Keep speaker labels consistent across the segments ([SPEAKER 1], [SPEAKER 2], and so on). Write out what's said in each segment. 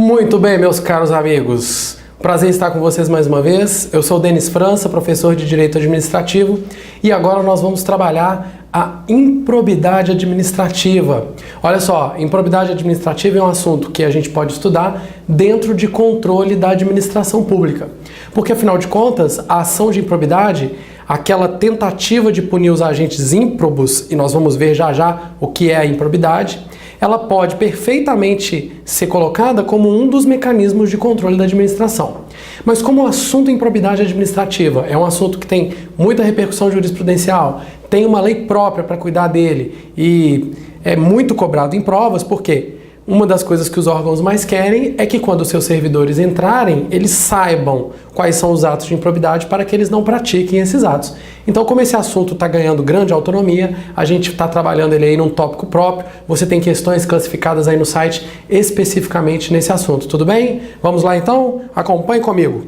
[SPEAKER 1] Muito bem, meus caros amigos. Prazer estar com vocês mais uma vez. Eu sou o Denis França, professor de Direito Administrativo, e agora nós vamos trabalhar a improbidade administrativa. Olha só, improbidade administrativa é um assunto que a gente pode estudar dentro de controle da administração pública. Porque, afinal de contas, a ação de improbidade, aquela tentativa de punir os agentes ímprobos, e nós vamos ver já já o que é a improbidade, ela pode perfeitamente ser colocada como um dos mecanismos de controle da administração. Mas como o assunto improbidade administrativa é um assunto que tem muita repercussão jurisprudencial, tem uma lei própria para cuidar dele e é muito cobrado em provas, porque uma das coisas que os órgãos mais querem é que quando os seus servidores entrarem, eles saibam quais são os atos de improbidade para que eles não pratiquem esses atos. Então, como esse assunto está ganhando grande autonomia, a gente está trabalhando ele aí num tópico próprio. Você tem questões classificadas aí no site especificamente nesse assunto, tudo bem? Vamos lá então? Acompanhe comigo.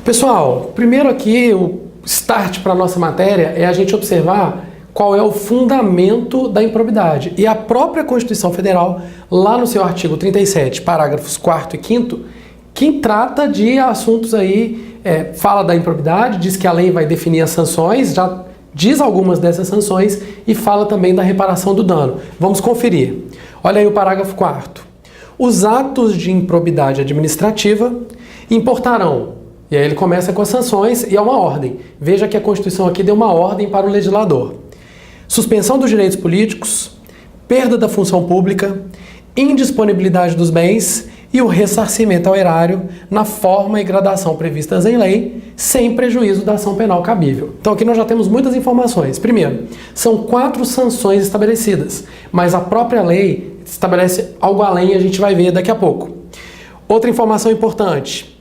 [SPEAKER 1] Pessoal, primeiro aqui o start para a nossa matéria é a gente observar qual é o fundamento da improbidade. E a própria Constituição Federal, lá no seu artigo 37, parágrafos 4º e 5º, quem trata de assuntos aí, fala da improbidade, diz que a lei vai definir as sanções, já diz algumas dessas sanções e fala também da reparação do dano. Vamos conferir. Olha aí o parágrafo 4º. Os atos de improbidade administrativa importarão, e aí ele começa com as sanções e é uma ordem. Veja que a Constituição aqui deu uma ordem para o legislador. Suspensão dos direitos políticos, perda da função pública, indisponibilidade dos bens e o ressarcimento ao erário na forma e gradação previstas em lei, sem prejuízo da ação penal cabível. Então aqui nós já temos muitas informações. Primeiro, são 4 sanções estabelecidas, mas a própria lei estabelece algo além e a gente vai ver daqui a pouco. Outra informação importante,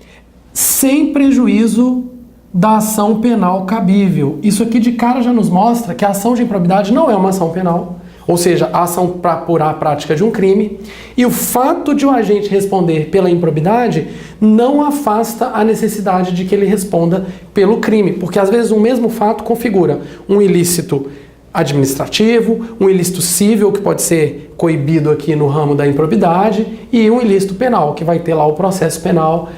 [SPEAKER 1] sem prejuízo da ação penal cabível. Isso aqui de cara já nos mostra que a ação de improbidade não é uma ação penal, ou seja, a ação para apurar a prática de um crime, e o fato de o agente responder pela improbidade não afasta a necessidade de que ele responda pelo crime, porque às vezes um mesmo fato configura um ilícito administrativo, um ilícito civil, que pode ser coibido aqui no ramo da improbidade, e um ilícito penal, que vai ter lá o processo penal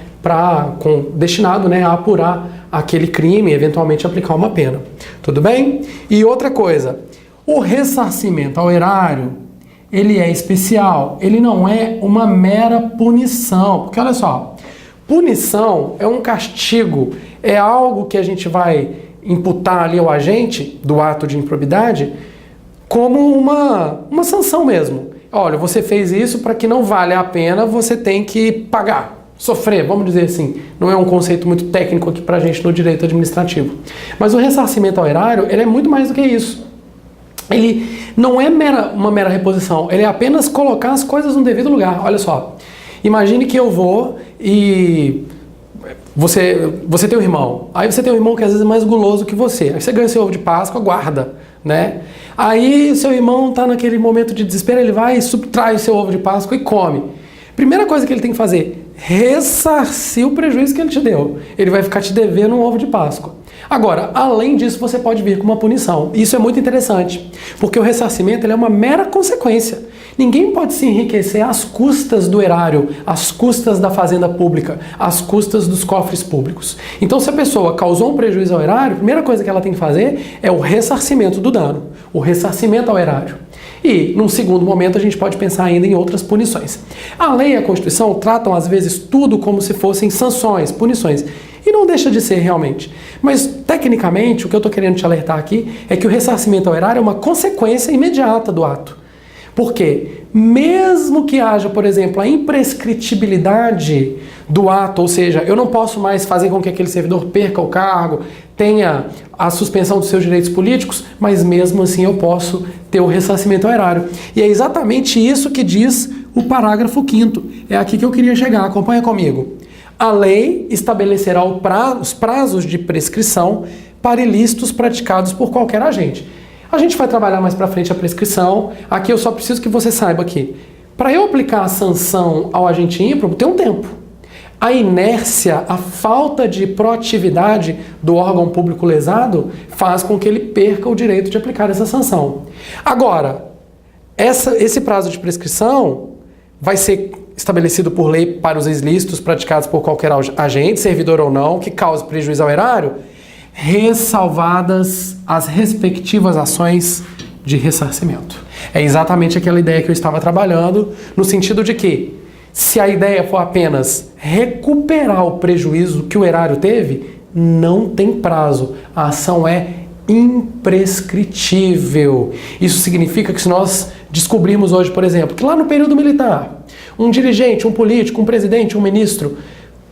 [SPEAKER 1] destinado a apurar aquele crime e eventualmente aplicar uma pena. Tudo bem? E outra coisa, o ressarcimento ao erário, ele é especial, ele não é uma mera punição, porque olha só, punição é um castigo, é algo que a gente vai imputar ali ao agente do ato de improbidade como uma sanção mesmo. Olha, você fez isso, para que não valha a pena, você tem que pagar. Sofrer, vamos dizer assim, não é um conceito muito técnico aqui pra gente no direito administrativo. Mas o ressarcimento ao erário, ele é muito mais do que isso. Ele não é uma mera reposição, ele é apenas colocar as coisas no devido lugar. Olha só, imagine que eu vou e você tem um irmão, aí você tem um irmão que às vezes é mais guloso que você, aí você ganha seu ovo de Páscoa, guarda, né? Aí seu irmão tá naquele momento de desespero, ele vai e subtrai o seu ovo de Páscoa e come. Primeira coisa que ele tem que fazer, ressarcir o prejuízo que ele te deu. Ele vai ficar te devendo um ovo de Páscoa. Agora, além disso, você pode vir com uma punição. Isso é muito interessante, porque o ressarcimento ele é uma mera consequência. Ninguém pode se enriquecer às custas do erário, às custas da fazenda pública, às custas dos cofres públicos. Então, se a pessoa causou um prejuízo ao erário, a primeira coisa que ela tem que fazer é o ressarcimento do dano, o ressarcimento ao erário. E, num segundo momento, a gente pode pensar ainda em outras punições. A lei e a Constituição tratam, às vezes, tudo como se fossem sanções, punições. E não deixa de ser realmente. Mas, tecnicamente, o que eu estou querendo te alertar aqui é que o ressarcimento ao erário é uma consequência imediata do ato. Por quê? Mesmo que haja, por exemplo, a imprescritibilidade do ato, ou seja, eu não posso mais fazer com que aquele servidor perca o cargo, tenha a suspensão dos seus direitos políticos, mas mesmo assim eu posso ter o ressarcimento ao erário. E é exatamente isso que diz o parágrafo 5º. É aqui que eu queria chegar, acompanha comigo. A lei estabelecerá os prazos de prescrição para ilícitos praticados por qualquer agente. A gente vai trabalhar mais para frente a prescrição. Aqui eu só preciso que você saiba que para eu aplicar a sanção ao agente ímprobo tem um tempo. A inércia, a falta de proatividade do órgão público lesado faz com que ele perca o direito de aplicar essa sanção. Agora, Esse prazo de prescrição vai ser estabelecido por lei para os ilícitos praticados por qualquer agente, servidor ou não, que cause prejuízo ao erário, ressalvadas as respectivas ações de ressarcimento. É exatamente aquela ideia que eu estava trabalhando, no sentido de que, se a ideia for apenas recuperar o prejuízo que o erário teve, não tem prazo. A ação é imprescritível. Isso significa que se nós descobrirmos hoje, por exemplo, que lá no período militar, um dirigente, um político, um presidente, um ministro,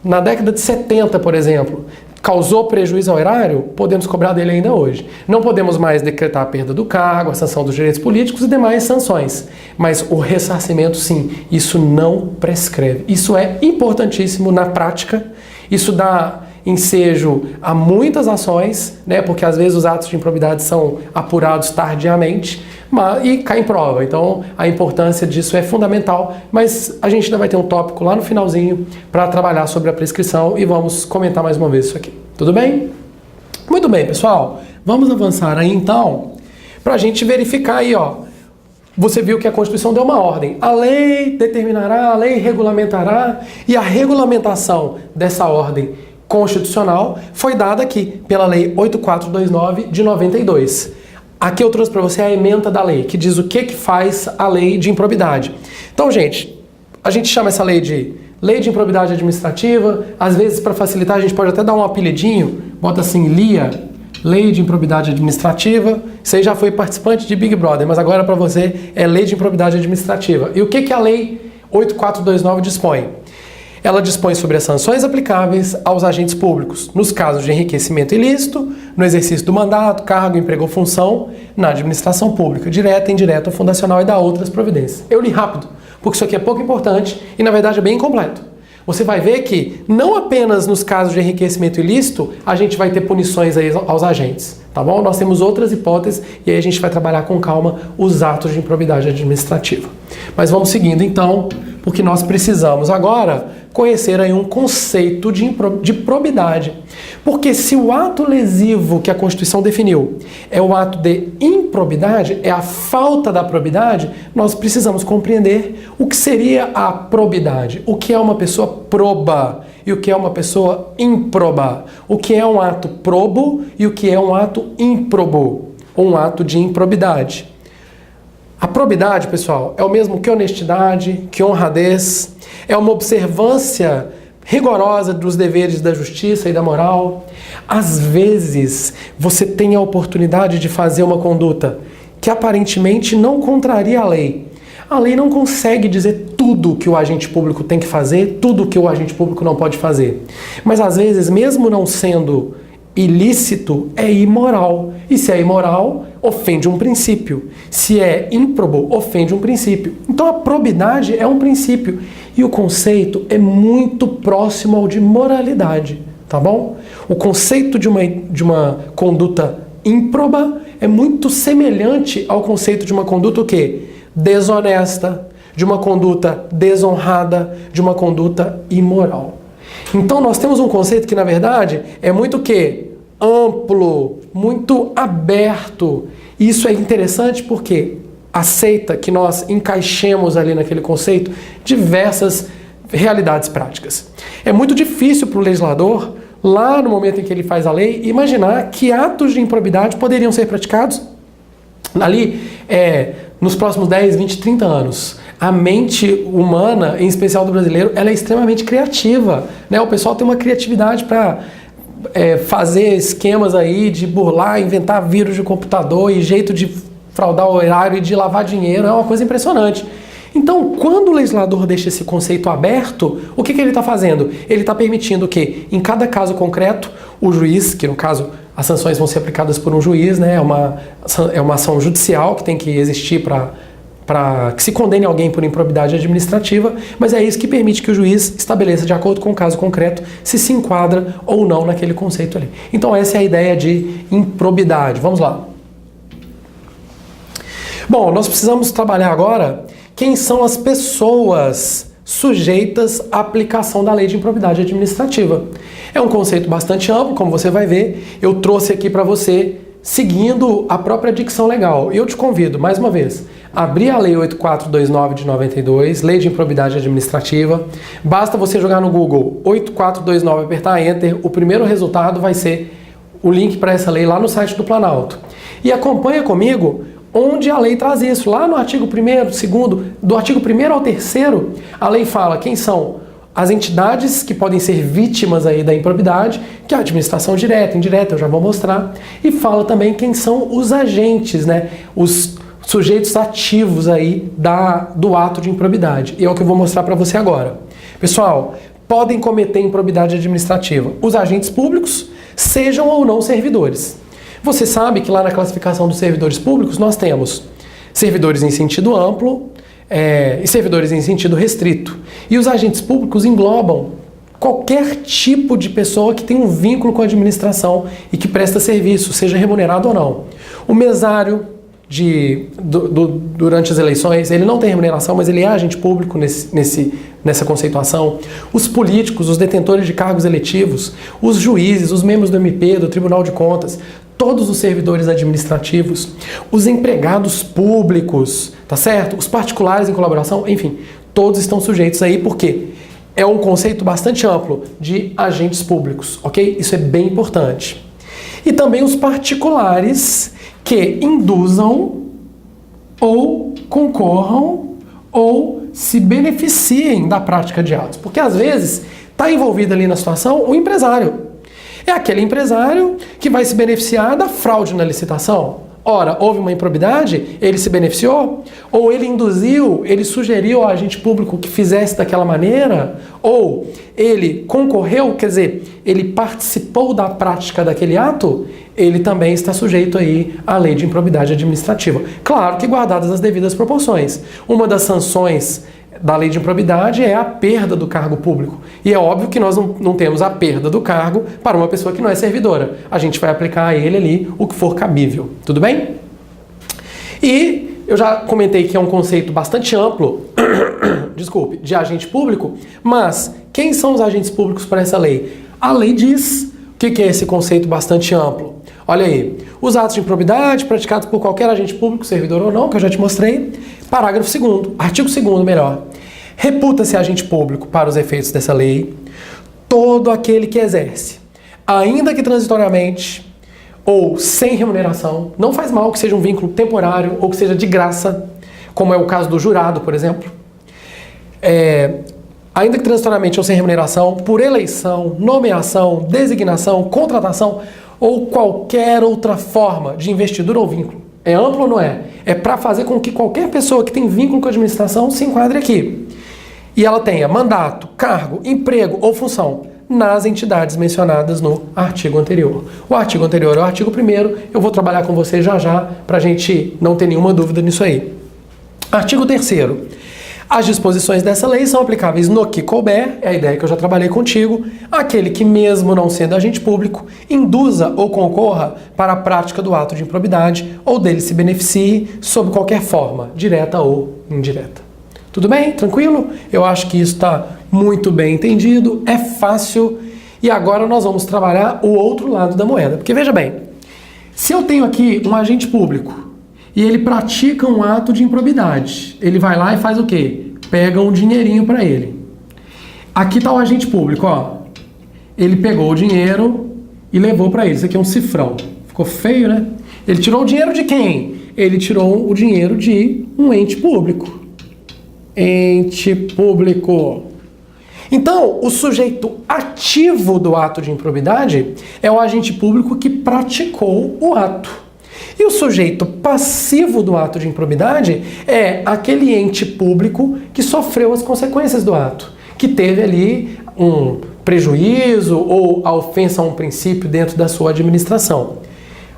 [SPEAKER 1] na década de 70, por exemplo, causou prejuízo ao erário, podemos cobrar dele ainda hoje. Não podemos mais decretar a perda do cargo, a sanção dos direitos políticos e demais sanções. Mas o ressarcimento, sim, isso não prescreve. Isso é importantíssimo na prática. Isso dá ensejo a muitas ações, né, porque às vezes os atos de improbidade são apurados tardiamente e cai em prova. Então a importância disso é fundamental, mas a gente ainda vai ter um tópico lá no finalzinho para trabalhar sobre a prescrição e vamos comentar mais uma vez isso aqui. Tudo bem? Muito bem, pessoal. Vamos avançar aí então para a gente verificar aí, ó. Você viu que a Constituição deu uma ordem. A lei determinará, a lei regulamentará, e a regulamentação dessa ordem constitucional foi dada aqui pela Lei 8429 de 92. Aqui eu trouxe para você a ementa da lei, que diz o que faz a lei de improbidade. Então, gente, a gente chama essa lei de Lei de Improbidade Administrativa. Às vezes, para facilitar, a gente pode até dar um apelidinho, bota assim, LIA, Lei de Improbidade Administrativa. Você já foi participante de Big Brother, mas agora para você é Lei de Improbidade Administrativa. E o que a Lei 8429 dispõe? Ela dispõe sobre as sanções aplicáveis aos agentes públicos, nos casos de enriquecimento ilícito, no exercício do mandato, cargo, emprego ou função, na administração pública, direta, indireta ou fundacional, e dá outras providências. Eu li rápido, porque isso aqui é pouco importante e, na verdade, é bem incompleto. Você vai ver que não apenas nos casos de enriquecimento ilícito a gente vai ter punições aí aos agentes, tá bom? Nós temos outras hipóteses e aí a gente vai trabalhar com calma os atos de improbidade administrativa. Mas vamos seguindo então, porque nós precisamos agora conhecer aí um conceito de probidade. Porque se o ato lesivo que a Constituição definiu é o ato de improbidade, é a falta da probidade, nós precisamos compreender o que seria a probidade, o que é uma pessoa proba e o que é uma pessoa improba, o que é um ato probo e o que é um ato improbo, um ato de improbidade. A probidade, pessoal, é o mesmo que honestidade, que honradez, é uma observância rigorosa dos deveres da justiça e da moral. Às vezes, você tem a oportunidade de fazer uma conduta que aparentemente não contraria a lei. A lei não consegue dizer tudo que o agente público tem que fazer, tudo que o agente público não pode fazer. Mas às vezes, mesmo não sendo ilícito, é imoral. E se é imoral, ofende um princípio. Se é ímprobo, ofende um princípio. Então a probidade é um princípio. E o conceito é muito próximo ao de moralidade, tá bom? O conceito de uma conduta ímproba é muito semelhante ao conceito de uma conduta o quê? Desonesta, de uma conduta desonrada, de uma conduta imoral. Então nós temos um conceito que, na verdade, é muito o quê? Amplo, muito aberto. E isso é interessante porque aceita que nós encaixemos ali naquele conceito diversas realidades práticas. É muito difícil para o legislador, lá no momento em que ele faz a lei, imaginar que atos de improbidade poderiam ser praticados ali nos próximos 10, 20, 30 anos. A mente humana, em especial do brasileiro, ela é extremamente criativa, né? O pessoal tem uma criatividade para fazer esquemas aí de burlar, inventar vírus de computador e jeito de fraudar o erário e de lavar dinheiro, é uma coisa impressionante. Então, quando o legislador deixa esse conceito aberto, o que ele está fazendo? Ele está permitindo que, em cada caso concreto, o juiz, que no caso as sanções vão ser aplicadas por um juiz, né? É uma ação judicial que tem que existir para que se condene alguém por improbidade administrativa, mas é isso que permite que o juiz estabeleça, de acordo com o caso concreto, se enquadra ou não naquele conceito ali. Então essa é a ideia de improbidade. Vamos lá. Bom, nós precisamos trabalhar agora quem são as pessoas sujeitas à aplicação da lei de improbidade administrativa. É um conceito bastante amplo, como você vai ver. Eu trouxe aqui para você seguindo a própria dicção legal. Eu te convido, mais uma vez, a abrir a Lei 8429 de 92, Lei de Improbidade Administrativa. Basta você jogar no Google 8429, apertar Enter, o primeiro resultado vai ser o link para essa lei lá no site do Planalto. E acompanha comigo onde a lei traz isso. Lá no artigo 1º, 2º, do artigo 1º ao 3º, a lei fala quem são as entidades que podem ser vítimas aí da improbidade, que é a administração direta, indireta, eu já vou mostrar, e fala também quem são os agentes, né, os sujeitos ativos aí do ato de improbidade. E é o que eu vou mostrar para você agora. Pessoal, podem cometer improbidade administrativa os agentes públicos, sejam ou não servidores. Você sabe que lá na classificação dos servidores públicos nós temos servidores em sentido amplo e servidores em sentido restrito. E os agentes públicos englobam qualquer tipo de pessoa que tem um vínculo com a administração e que presta serviço, seja remunerado ou não. O mesário durante as eleições, ele não tem remuneração, mas ele é agente público nessa conceituação. Os políticos, os detentores de cargos eletivos, os juízes, os membros do MP, do Tribunal de Contas, todos os servidores administrativos, os empregados públicos, tá certo? Os particulares em colaboração, enfim, todos estão sujeitos aí porque é um conceito bastante amplo de agentes públicos, ok? Isso é bem importante. E também os particulares que induzam ou concorram ou se beneficiem da prática de atos. Porque às vezes está envolvido ali na situação o empresário. É aquele empresário que vai se beneficiar da fraude na licitação. Ora, houve uma improbidade, ele se beneficiou? Ou ele induziu, ele sugeriu ao agente público que fizesse daquela maneira? Ou ele concorreu, quer dizer, ele participou da prática daquele ato? Ele também está sujeito aí à lei de improbidade administrativa. Claro que guardadas as devidas proporções. Uma das sanções da lei de improbidade é a perda do cargo público. E é óbvio que nós não temos a perda do cargo para uma pessoa que não é servidora. A gente vai aplicar a ele ali o que for cabível. Tudo bem? E eu já comentei que é um conceito bastante amplo, desculpe, de agente público, mas quem são os agentes públicos para essa lei? A lei diz o que é esse conceito bastante amplo. Olha aí, os atos de improbidade praticados por qualquer agente público, servidor ou não, que eu já te mostrei. Parágrafo 2º, artigo 2º, melhor. Reputa-se agente público para os efeitos dessa lei todo aquele que exerce, ainda que transitoriamente ou sem remuneração, não faz mal que seja um vínculo temporário ou que seja de graça, como é o caso do jurado, por exemplo, ainda que transitoriamente ou sem remuneração, por eleição, nomeação, designação, contratação ou qualquer outra forma de investidura ou vínculo. É amplo ou não é? É para fazer com que qualquer pessoa que tem vínculo com a administração se enquadre aqui. E ela tenha mandato, cargo, emprego ou função nas entidades mencionadas no artigo anterior. O artigo anterior é o artigo 1º, eu vou trabalhar com você já para a gente não ter nenhuma dúvida nisso aí. Artigo 3º. As disposições dessa lei são aplicáveis no que couber, é a ideia que eu já trabalhei contigo, aquele que mesmo não sendo agente público, induza ou concorra para a prática do ato de improbidade ou dele se beneficie sob qualquer forma, direta ou indireta. Tudo bem? Tranquilo? Eu acho que isso está muito bem entendido, é fácil e agora nós vamos trabalhar o outro lado da moeda. Porque veja bem, se eu tenho aqui um agente público e ele pratica um ato de improbidade, ele vai lá e faz o quê? Pega um dinheirinho para ele. Aqui está o agente público, ó. Ele pegou o dinheiro e levou para ele. Isso aqui é um cifrão. Ficou feio, né? Ele tirou o dinheiro de quem? Ele tirou o dinheiro de um ente público. Ente público. Então, o sujeito ativo do ato de improbidade é o agente público que praticou o ato. E o sujeito passivo do ato de improbidade é aquele ente público que sofreu as consequências do ato, que teve ali um prejuízo ou a ofensa a um princípio dentro da sua administração.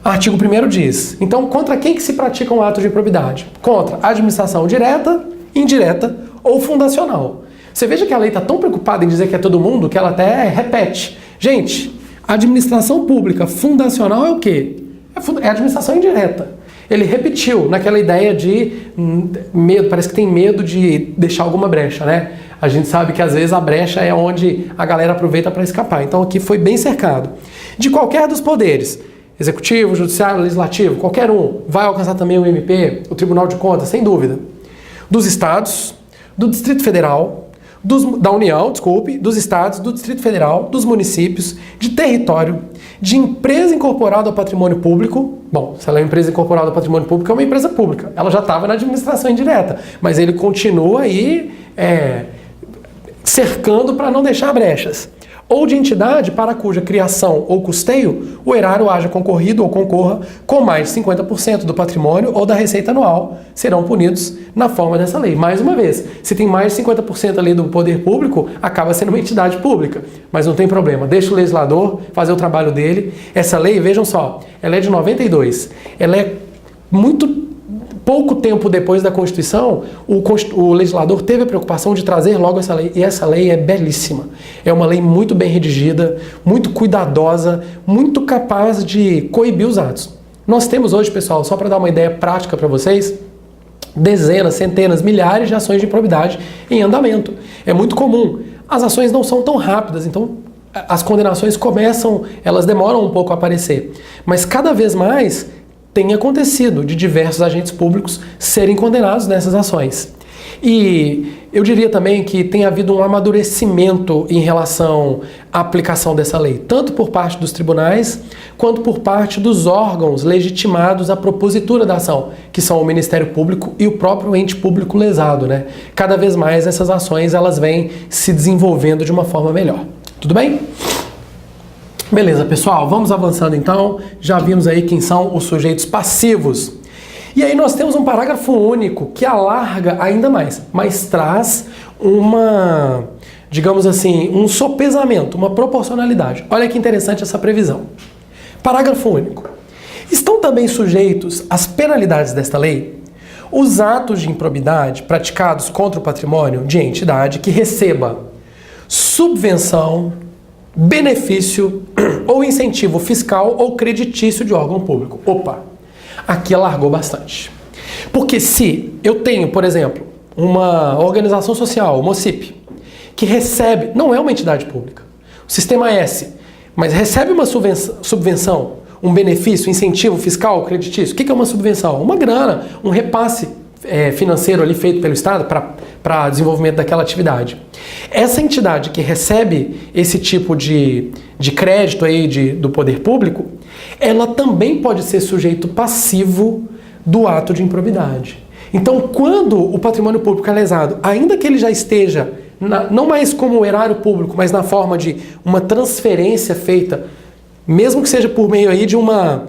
[SPEAKER 1] Artigo 1º diz, então, contra quem que se pratica um ato de improbidade? Contra a administração direta, indireta ou fundacional. Você veja que a lei está tão preocupada em dizer que é todo mundo que ela até repete. Gente, a administração pública fundacional é o quê? É a administração indireta. Ele repetiu naquela ideia de medo, parece que tem medo de deixar alguma brecha, né? A gente sabe que às vezes a brecha é onde a galera aproveita para escapar. Então aqui foi bem cercado. De qualquer dos poderes, Executivo, Judiciário, Legislativo, qualquer um, vai alcançar também o MP, o Tribunal de Contas, sem dúvida. Dos estados, do Distrito Federal, da União, desculpe, dos estados, do Distrito Federal, dos municípios, de território, de empresa incorporada ao patrimônio público. Bom, se ela é uma empresa incorporada ao patrimônio público, é uma empresa pública. Ela já estava na administração indireta, mas ele continua aí cercando para não deixar brechas. Ou de entidade para cuja criação ou custeio o erário haja concorrido ou concorra com mais de 50% do patrimônio ou da receita anual, serão punidos na forma dessa lei. Mais uma vez, se tem mais de 50% ali do poder público, acaba sendo uma entidade pública. Mas não tem problema, deixa o legislador fazer o trabalho dele. Essa lei, vejam só, ela é de 92. Ela é muito pouco tempo depois da Constituição, o legislador teve a preocupação de trazer logo essa lei, e essa lei é belíssima. É uma lei muito bem redigida, muito cuidadosa, muito capaz de coibir os atos. Nós temos hoje, pessoal, só para dar uma ideia prática para vocês, dezenas, centenas, milhares de ações de improbidade em andamento. É muito comum. As ações não são tão rápidas, então as condenações elas demoram um pouco a aparecer. Mas cada vez mais tem acontecido de diversos agentes públicos serem condenados nessas ações. E eu diria também que tem havido um amadurecimento em relação à aplicação dessa lei, tanto por parte dos tribunais, quanto por parte dos órgãos legitimados à propositura da ação, que são o Ministério Público e o próprio ente público lesado, né? Cada vez mais essas ações elas vêm se desenvolvendo de uma forma melhor. Tudo bem? Beleza, pessoal, vamos avançando então. Já vimos aí quem são os sujeitos passivos. E aí nós temos um parágrafo único que alarga ainda mais, mas traz digamos assim, um sopesamento, uma proporcionalidade. Olha que interessante essa previsão. Parágrafo único. Estão também sujeitos às penalidades desta lei os atos de improbidade praticados contra o patrimônio de entidade que receba subvenção, benefício ou incentivo fiscal ou creditício de órgão público. Opa, aqui alargou bastante. Porque se eu tenho, por exemplo, uma organização social, uma OCIP, que recebe, não é uma entidade pública, o sistema S, mas recebe uma subvenção, um benefício, incentivo fiscal, creditício. O que é uma subvenção? Uma grana, um repasse financeiro ali feito pelo Estado para desenvolvimento daquela atividade. Essa entidade que recebe esse tipo de crédito aí do poder público, ela também pode ser sujeito passivo do ato de improbidade. Então, quando o patrimônio público é lesado, ainda que ele já esteja, não mais como erário público, mas na forma de uma transferência feita, mesmo que seja por meio aí de uma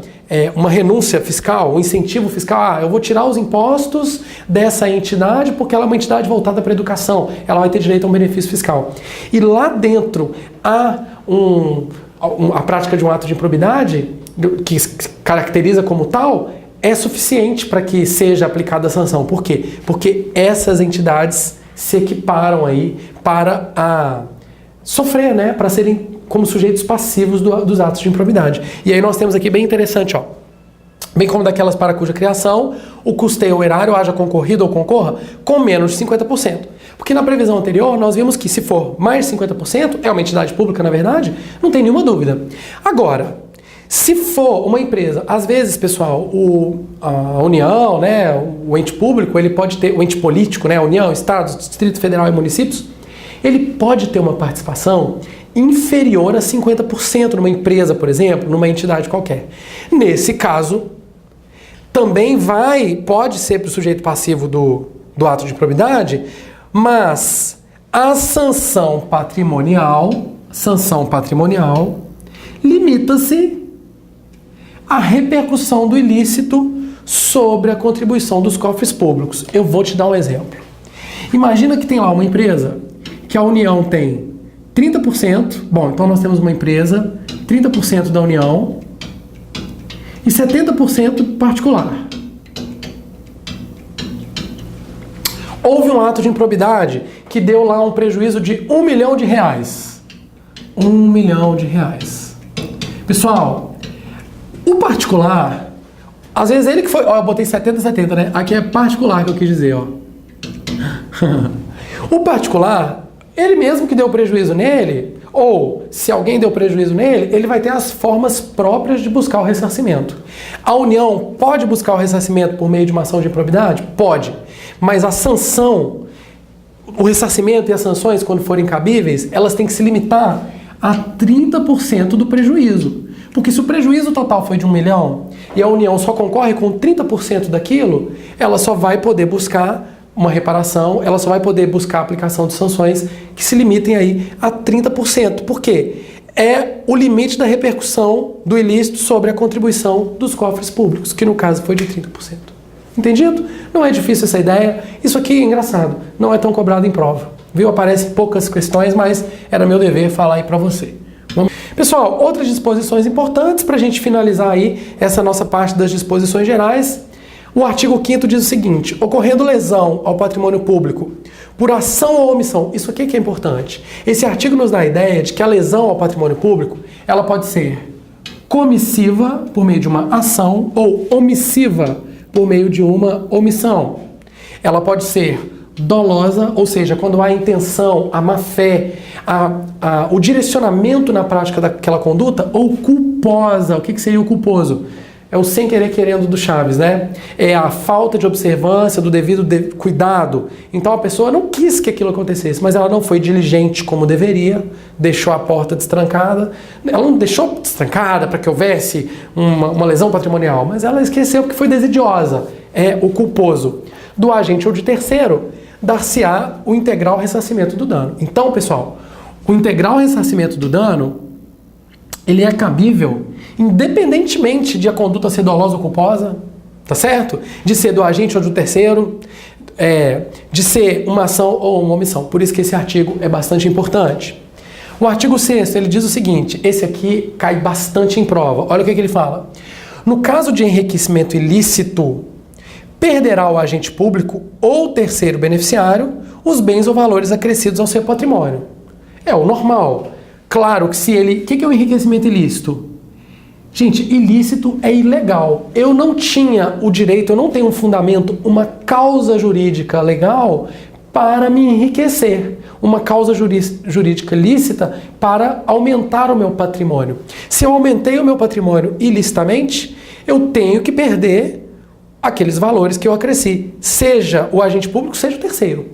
[SPEAKER 1] renúncia fiscal, um incentivo fiscal, eu vou tirar os impostos dessa entidade porque ela é uma entidade voltada para a educação, ela vai ter direito a um benefício fiscal. E lá dentro há a prática de um ato de improbidade, que se caracteriza como tal, é suficiente para que seja aplicada a sanção. Por quê? Porque essas entidades se equiparam aí para sofrer, né, para serem como sujeitos passivos dos atos de improbidade. E aí nós temos aqui bem interessante, ó, bem como daquelas para cuja criação o custeio ou erário haja concorrido ou concorra com menos de 50%. Porque na previsão anterior nós vimos que se for mais de 50%, é uma entidade pública na verdade, não tem nenhuma dúvida. Agora, se for uma empresa, às vezes, pessoal, a União, né, o ente público, ele pode ter, o ente político, né, a União, Estados, Distrito Federal e municípios, ele pode ter uma participação inferior a 50% numa empresa, por exemplo, numa entidade qualquer. Nesse caso, também pode ser para o sujeito passivo do ato de improbidade, mas a sanção patrimonial limita-se à repercussão do ilícito sobre a contribuição dos cofres públicos. Eu vou te dar um exemplo. Imagina que tem lá uma empresa que a União tem 30%, bom, então nós temos uma empresa, 30% da União e 70% particular. Houve um ato de improbidade que deu lá um prejuízo de R$1 milhão. R$1 milhão. Pessoal, o particular, às vezes ele que foi, ó, eu botei 70, né? Aqui é particular que eu quis dizer, ó. O particular, ele mesmo que deu prejuízo nele, ou se alguém deu prejuízo nele, ele vai ter as formas próprias de buscar o ressarcimento. A União pode buscar o ressarcimento por meio de uma ação de improbidade? Pode. Mas a sanção, o ressarcimento e as sanções, quando forem cabíveis, elas têm que se limitar a 30% do prejuízo. Porque se o prejuízo total foi de 1 milhão e a União só concorre com 30% daquilo, ela só vai poder buscar uma reparação, ela só vai poder buscar a aplicação de sanções que se limitem aí a 30%. Por quê? É o limite da repercussão do ilícito sobre a contribuição dos cofres públicos, que no caso foi de 30%. Entendido? Não é difícil essa ideia. Isso aqui é engraçado, não é tão cobrado em prova. Viu? Aparecem poucas questões, mas era meu dever falar aí para você. Pessoal, outras disposições importantes para a gente finalizar aí essa nossa parte das disposições gerais. O artigo 5º diz o seguinte: ocorrendo lesão ao patrimônio público por ação ou omissão. Isso aqui que é importante. Esse artigo nos dá a ideia de que a lesão ao patrimônio público, ela pode ser comissiva por meio de uma ação ou omissiva por meio de uma omissão. Ela pode ser dolosa, ou seja, quando há a intenção, a má-fé, o direcionamento na prática daquela conduta, ou culposa. O que seria o culposo? É o sem querer querendo do Chaves, né? É a falta de observância, do devido cuidado. Então a pessoa não quis que aquilo acontecesse, mas ela não foi diligente como deveria, deixou a porta destrancada. Ela não deixou destrancada para que houvesse uma lesão patrimonial, mas ela esqueceu porque foi desidiosa. É o culposo. Do agente ou de terceiro, dar-se-á o integral ressarcimento do dano. Então, pessoal, o integral ressarcimento do dano, ele é cabível independentemente de a conduta ser dolosa ou culposa, tá certo? De ser do agente ou do terceiro, de ser uma ação ou uma omissão. Por isso que esse artigo é bastante importante. O artigo 6º, ele diz o seguinte, esse aqui cai bastante em prova. Olha o que ele fala. No caso de enriquecimento ilícito, perderá o agente público ou terceiro beneficiário os bens ou valores acrescidos ao seu patrimônio. É o normal. Claro que se ele... O que é o enriquecimento ilícito? Gente, ilícito é ilegal. Eu não tinha o direito, eu não tenho um fundamento, uma causa jurídica legal para me enriquecer. Uma causa jurídica lícita para aumentar o meu patrimônio. Se eu aumentei o meu patrimônio ilicitamente, eu tenho que perder aqueles valores que eu acresci. Seja o agente público, seja o terceiro.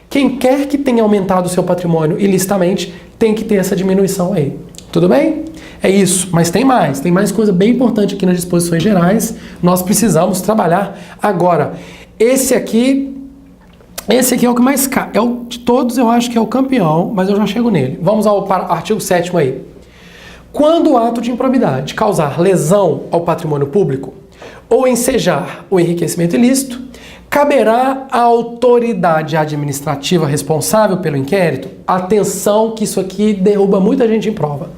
[SPEAKER 1] Quem quer que tenha aumentado o seu patrimônio ilicitamente tem que ter essa diminuição aí. Tudo bem? É isso, mas tem mais coisa bem importante aqui nas disposições gerais. Nós precisamos trabalhar agora. Esse aqui é o que mais cai. De todos eu acho que é o campeão, mas eu já chego nele. Vamos ao artigo 7º aí. Quando o ato de improbidade causar lesão ao patrimônio público ou ensejar o enriquecimento ilícito, caberá à autoridade administrativa responsável pelo inquérito, atenção que isso aqui derruba muita gente em prova,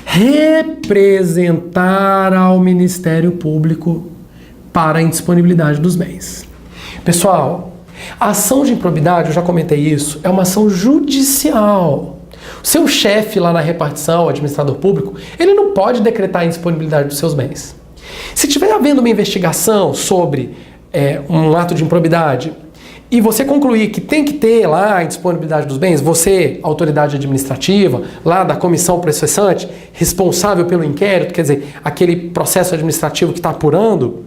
[SPEAKER 1] representar ao Ministério Público para a indisponibilidade dos bens. Pessoal, a ação de improbidade, eu já comentei isso, é uma ação judicial. O seu chefe lá na repartição, o administrador público, ele não pode decretar a indisponibilidade dos seus bens. Se estiver havendo uma investigação sobre um ato de improbidade e você concluir que tem que ter lá a indisponibilidade dos bens, você, autoridade administrativa, lá da comissão processante, responsável pelo inquérito, quer dizer, aquele processo administrativo que está apurando,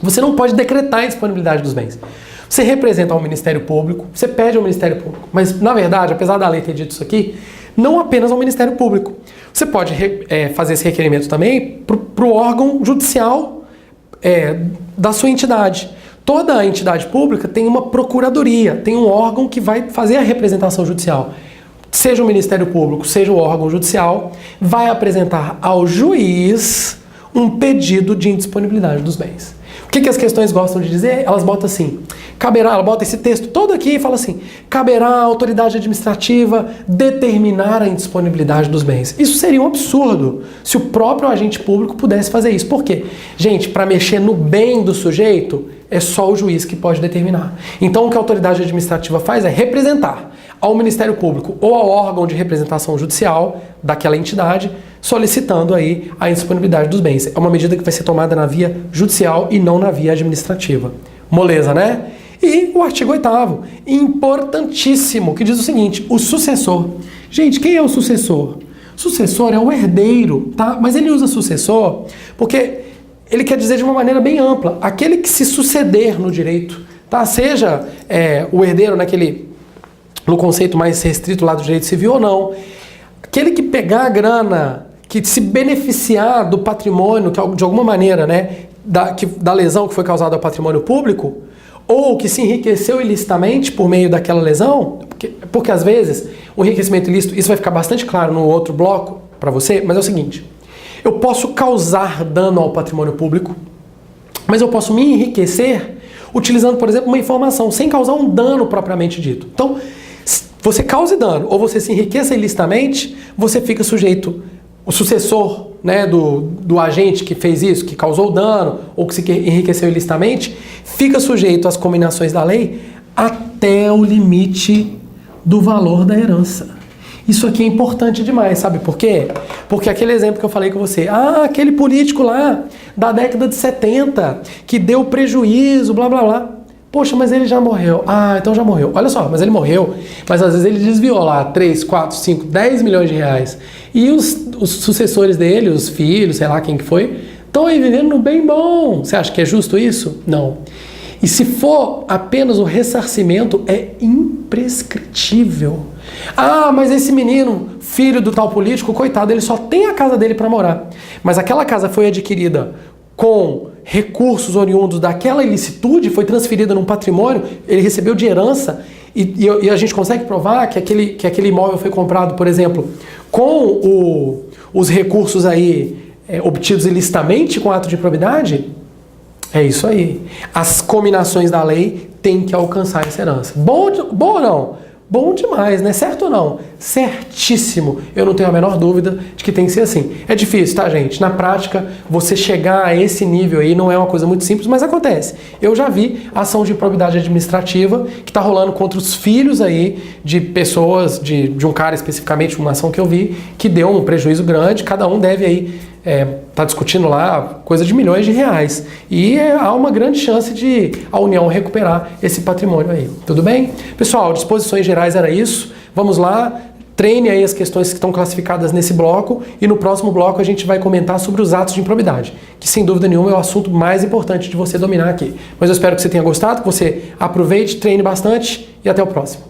[SPEAKER 1] você não pode decretar a indisponibilidade dos bens. Você representa ao Ministério Público, você pede ao Ministério Público, mas na verdade, apesar da lei ter dito isso aqui, não apenas ao Ministério Público. Você pode fazer esse requerimento também para o órgão judicial da sua entidade. Toda a entidade pública tem uma procuradoria, tem um órgão que vai fazer a representação judicial. Seja o Ministério Público, seja o órgão judicial, vai apresentar ao juiz um pedido de indisponibilidade dos bens. O que as questões gostam de dizer? Elas botam assim, ela bota esse texto todo aqui e fala assim, caberá à autoridade administrativa determinar a indisponibilidade dos bens. Isso seria um absurdo se o próprio agente público pudesse fazer isso. Por quê? Gente, para mexer no bem do sujeito, é só o juiz que pode determinar. Então o que a autoridade administrativa faz é representar ao Ministério Público ou ao órgão de representação judicial daquela entidade, solicitando aí a indisponibilidade dos bens. É uma medida que vai ser tomada na via judicial e não na via administrativa. Moleza, né? E o artigo 8º, importantíssimo, que diz o seguinte, o sucessor Gente, quem é o sucessor? Sucessor é o herdeiro, tá? Mas ele usa sucessor porque ele quer dizer de uma maneira bem ampla, aquele que se suceder no direito, tá? Seja o herdeiro no conceito mais restrito lá do direito civil ou não. Aquele que pegar a grana, que se beneficiar do patrimônio, que de alguma maneira, né, da lesão que foi causada ao patrimônio público, ou que se enriqueceu ilicitamente por meio daquela lesão, porque às vezes o enriquecimento ilícito, isso vai ficar bastante claro no outro bloco para você, mas é o seguinte, eu posso causar dano ao patrimônio público, mas eu posso me enriquecer utilizando, por exemplo, uma informação, sem causar um dano propriamente dito. Então, você cause dano ou você se enriqueça ilicitamente, você fica sujeito, o sucessor, né, do agente que fez isso, que causou dano ou que se enriqueceu ilicitamente, fica sujeito às combinações da lei até o limite do valor da herança. Isso aqui é importante demais, sabe por quê? Porque aquele exemplo que eu falei com você, aquele político lá da década de 70 que deu prejuízo, blá blá blá. Poxa, mas ele já morreu. Então já morreu. Olha só, mas ele morreu, mas às vezes ele desviou lá 3, 4, 5, 10 milhões de reais. E os sucessores dele, os filhos, sei lá quem que foi, estão aí vivendo no bem bom. Você acha que é justo isso? Não. E se for apenas o ressarcimento, é imprescritível. Mas esse menino, filho do tal político, coitado, ele só tem a casa dele para morar. Mas aquela casa foi adquirida com recursos oriundos daquela ilicitude, foi transferida num patrimônio, ele recebeu de herança, e a gente consegue provar que aquele imóvel foi comprado, por exemplo, com os recursos aí obtidos ilicitamente com ato de improbidade. É isso aí. As combinações da lei têm que alcançar essa herança. Bom ou não? Bom demais, né? Certo ou não? Certíssimo. Eu não tenho a menor dúvida de que tem que ser assim. É difícil, tá, gente? Na prática, você chegar a esse nível aí não é uma coisa muito simples, mas acontece. Eu já vi ação de improbidade administrativa que tá rolando contra os filhos aí de pessoas, de um cara especificamente, uma ação que eu vi, que deu um prejuízo grande, cada um deve aí tá discutindo lá coisa de milhões de reais. E há uma grande chance de a União recuperar esse patrimônio aí. Tudo bem? Pessoal, disposições gerais era isso. Vamos lá, treine aí as questões que estão classificadas nesse bloco e no próximo bloco a gente vai comentar sobre os atos de improbidade, que sem dúvida nenhuma é o assunto mais importante de você dominar aqui. Mas eu espero que você tenha gostado, que você aproveite, treine bastante e até o próximo.